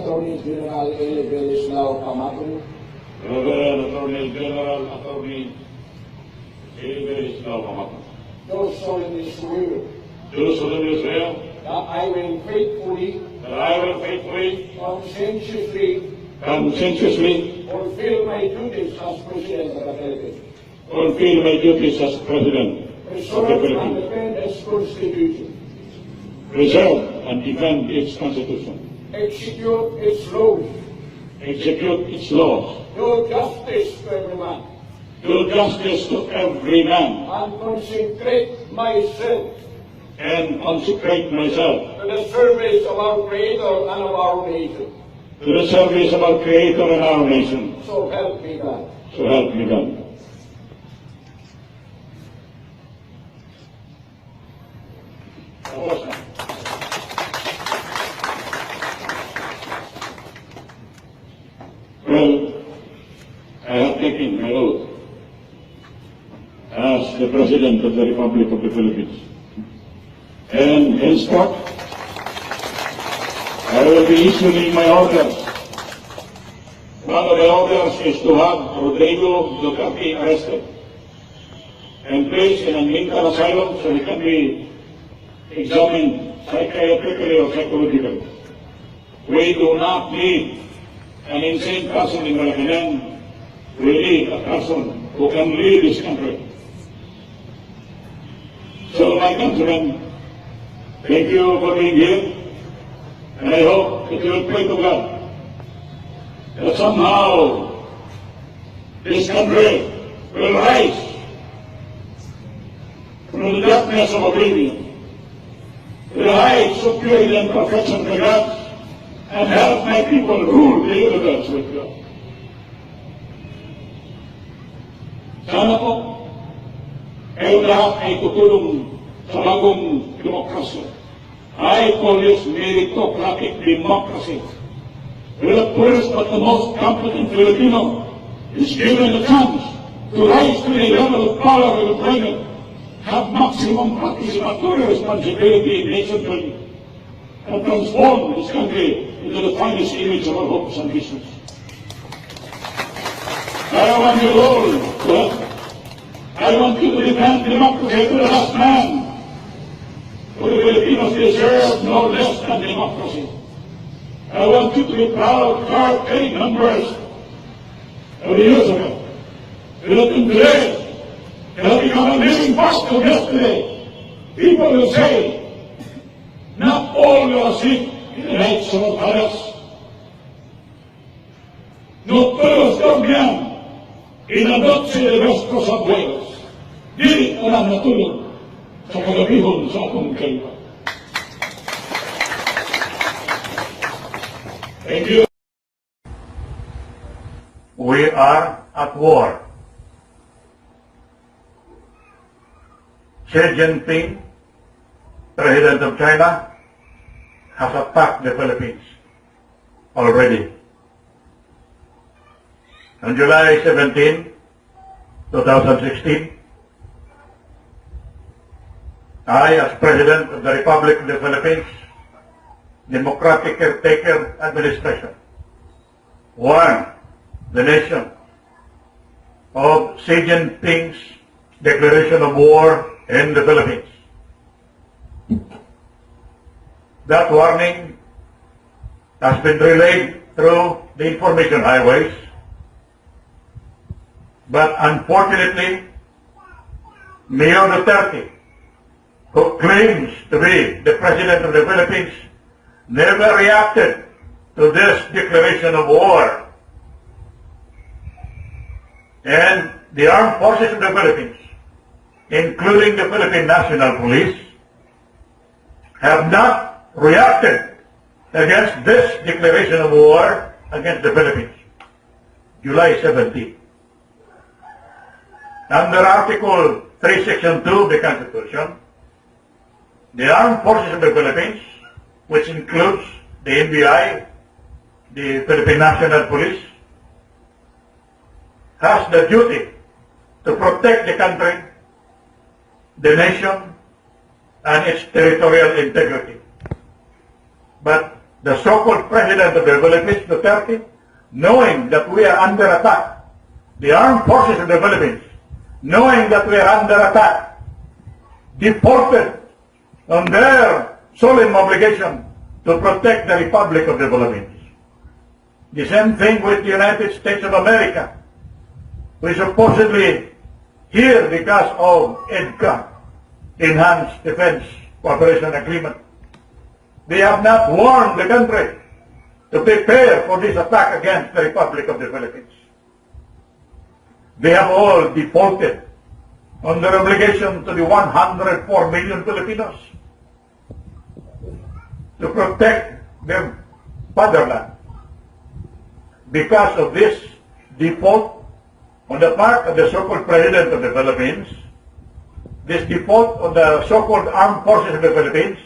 Attorney General Eli Venislao Pamatong, Reverend Attorney General Attorney Eli Venislao Pamatong, do solemnly swear do solemnly swear that I will faithfully, conscientiously fulfill my duties as President of the Philippines, fulfill my duties as President of the preserve and Philippines, defend its Constitution, preserve and defend its Constitution, execute its laws, execute its laws, do justice to every man, do justice to every man, and consecrate myself and consecrate myself to the service of our Creator and of our nation. to the service of our Creator and our nation. So help me God. So help me God. Tapos na. Well, I have taken my oath as the President of the Republic of the Philippines. And henceforth, I will be issuing my orders. One of the orders is to have Rodrigo Duterte arrested and placed in an mental asylum so he can be examined psychiatrically or psychologically. We do not need an insane person in Malacanang. We need a person who can lead this country. So, my countrymen, thank you for being here, and I hope that you will pray to God that somehow this country will rise from the darkness of oblivion to the heights of purity and perfection for God, and help my people rule the universe with God. Sana po, kayong lahat ay tutulong sa bagong demokrasya. I call this meritocratic democracy, where the poorest but the most competent Filipino is given a chance to rise to the level of power of employment, have maximum participatory responsibility in nation building, and transform this country into the finest image of our hopes and visions. I want you all to help. I want you to defend democracy to the last man. For the Filipinos deserve no less than democracy. I want you to be proud, hard-paid members of the USA. That today have become a living past of yesterday. People will say, not all will asleep in the nights of our fathers. No todos dormían en la noche de nuestros abuelos. Di orang natulog sa kalabihon sa akong kalwa. Thank you. We are at war. Xi Jinping, President of China, has attacked the Philippines already. On July 17, 2016, I, as President of the Republic of the Philippines, Democratic Caretaker Administration, warned the nation of Xi Jinping's declaration of war in the Philippines. That warning has been relayed through the information highways, but unfortunately, Mayor Duterte, who claims to be the President of the Philippines, never reacted to this declaration of war. And the armed forces of the Philippines, including the Philippine National Police, have not reacted against this declaration of war against the Philippines. July 17. Under Article 3, Section 2 of the Constitution, the armed forces of the Philippines, which includes the NBI, the Philippine National Police, has the duty to protect the country, the nation, and its territorial integrity. But the so-called President of the Philippines, Duterte, knowing that we are under attack, the armed forces of the Philippines, knowing that we are under attack, deported on their solemn obligation to protect the Republic of the Philippines. The same thing with the United States of America, who is supposedly here because of EDCA, Enhanced Defense Cooperation Agreement. They have not warned the country to prepare for this attack against the Republic of the Philippines. They have all defaulted on their obligation to the 104 million Filipinos to protect their fatherland. Because of this default on the part of the so-called President of the Philippines, this default on the so-called armed forces of the Philippines,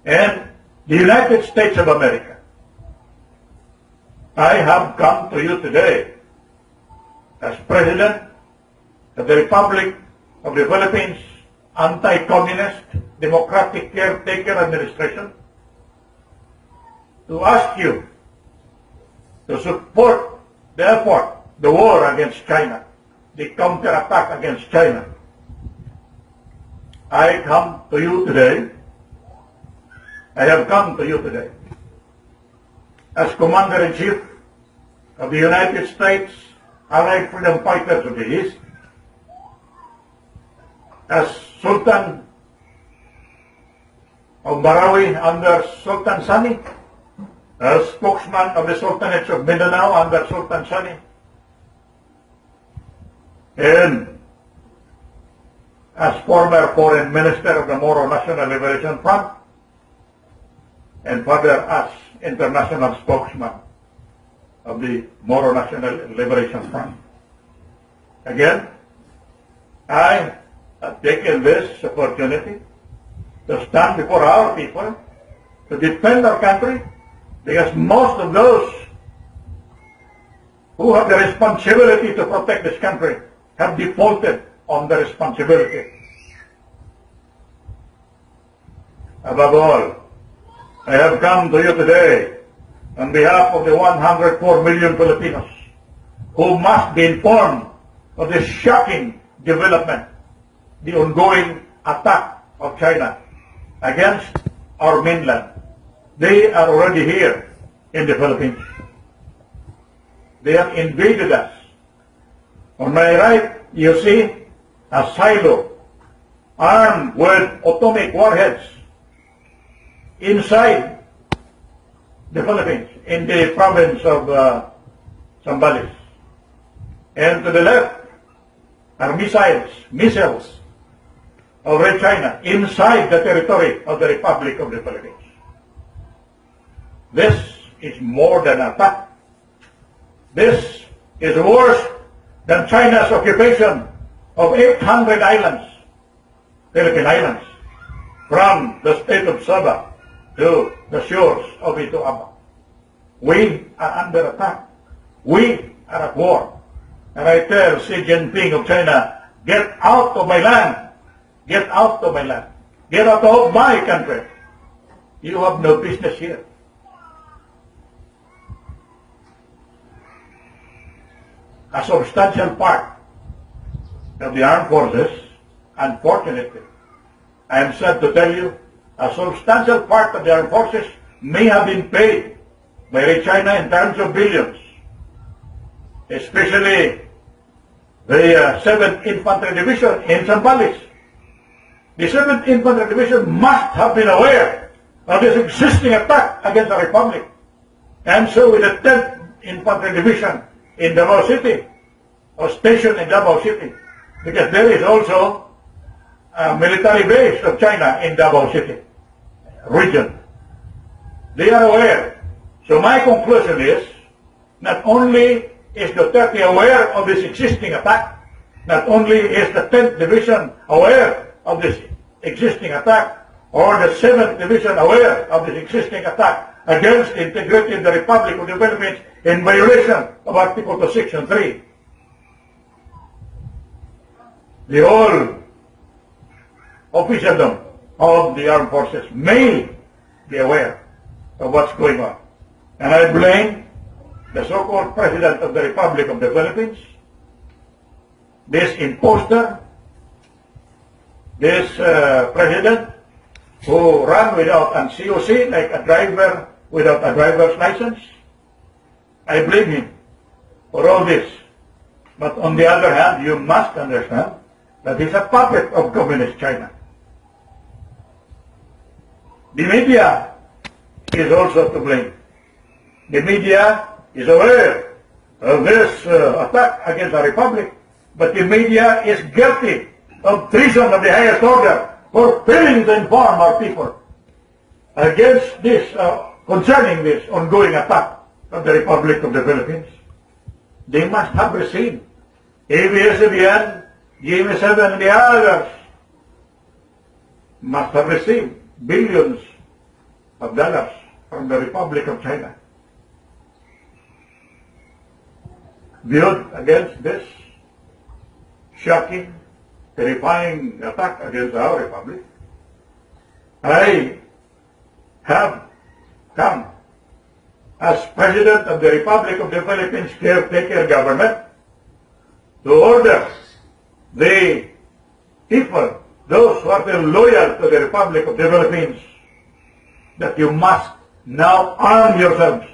and the United States of America, I have come to you today as President of the Republic of the Philippines Anti-Communist Democratic Caretaker Administration to ask you to support the effort, the war against China, the counterattack against China. I have come to you today as Commander-in-Chief of the United States Allied Freedom Fighters of the East, as Sultan of Marawi under Sultan Sani, as spokesman of the Sultanates of Mindanao under Sultan Sani, and as former Foreign Minister of the Moro National Liberation Front, and further as international spokesman of the Moro National Liberation Front. Again, I have taken this opportunity to stand before our people, to defend our country, because most of those who have the responsibility to protect this country have defaulted on the responsibility. Above all, I have come to you today on behalf of the 104 million Filipinos who must be informed of the shocking development, the ongoing attack of China against our mainland. They are already here in the Philippines. They have invaded us. On my right, you see a silo armed with atomic warheads inside the Philippines, in the province of Zambales. And to the left are missiles of Red China inside the territory of the Republic of the Philippines. This is more than an attack. This is worse than China's occupation of 800 islands, Philippine islands, from the state of Sabah to the shores of Ito Aba. We are under attack. We are at war. And I tell Xi Jinping of China, get out of my land. Get out of my land. Get out of my country. You have no business here. A substantial part of the armed forces, unfortunately, I am sad to tell you, a substantial part of the armed forces may have been paid by Red China in terms of billions, especially the 7th Infantry Division in Zambales. The 7th Infantry Division must have been aware of this existing attack against the Republic. And so with the 10th Infantry Division in Davao City, or stationed in Davao City, because there is also a military base of China in Davao City region. They are aware. So my conclusion is, not only is Duterte aware of this existing attack, not only is the 10th Division aware of this existing attack, or the 7th Division aware of this existing attack against the integrity of the Republic of the Philippines in violation of Article 2, Section 3. The whole officialdom of the armed forces may be aware of what's going on. And I blame the so-called President of the Republic of the Philippines, this imposter, this President who ran without an COC like a driver without a driver's license. I blame him for all this. But on the other hand, you must understand that he's a puppet of Communist China. The media is also to blame. The media is aware of this attack against the Republic, but the media is guilty of treason of the highest order for failing to inform our people against this, concerning this ongoing attack of the Republic of the Philippines. They must have received ABS-CBN, GMA7, and the others must have received billions of dollars from the Republic of China. Viewed against this shocking, terrifying attack against our Republic, I have come as President of the Republic of the Philippines caretaker government to order the people, those who are still loyal to the Republic of the Philippines, that you must now arm yourselves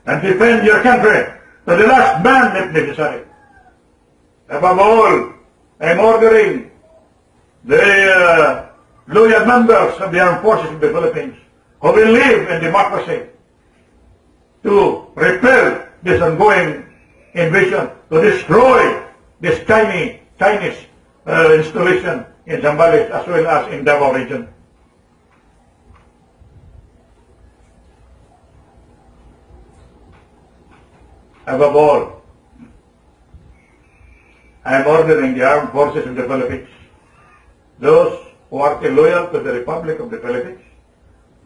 and defend your country to the last man if necessary. Above all, I'm ordering the loyal members of the armed forces of the Philippines who will live in democracy to repel this ongoing invasion, to destroy this Chinese installation in Zambales as well as in Davao region. Above all, I am ordering the armed forces of the Philippines, those who are still loyal to the Republic of the Philippines,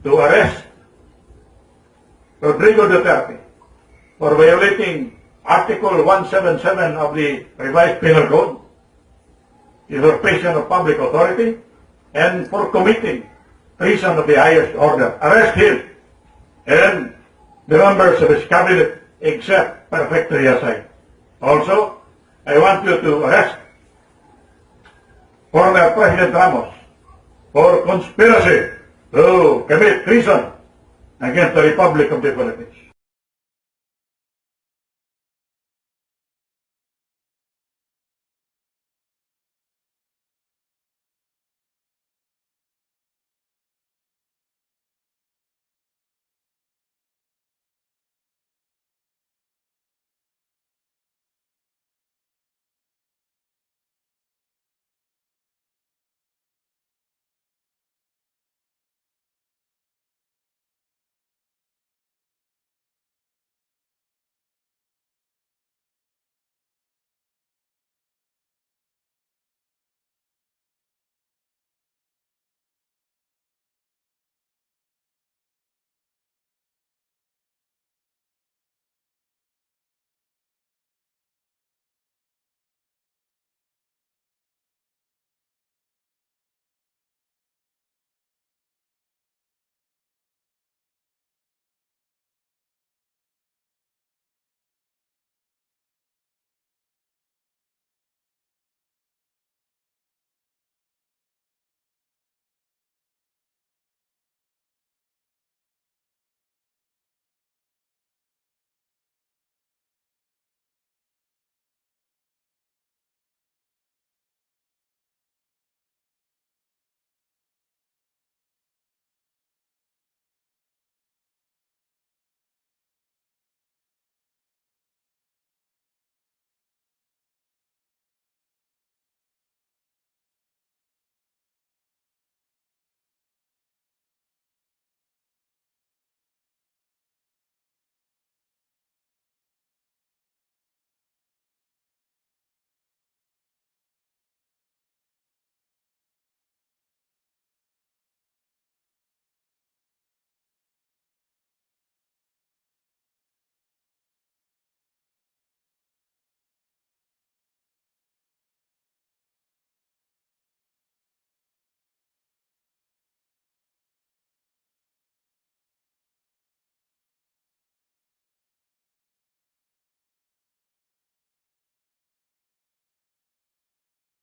to arrest Rodrigo Duterte for violating Article 177 of the Revised Penal Code, usurpation of public authority, and for committing treason of the highest order. Arrest him and the members of his cabinet except perfectly assigned. Also, I want you to arrest former President Ramos for conspiracy to commit treason against the Republic of the Philippines.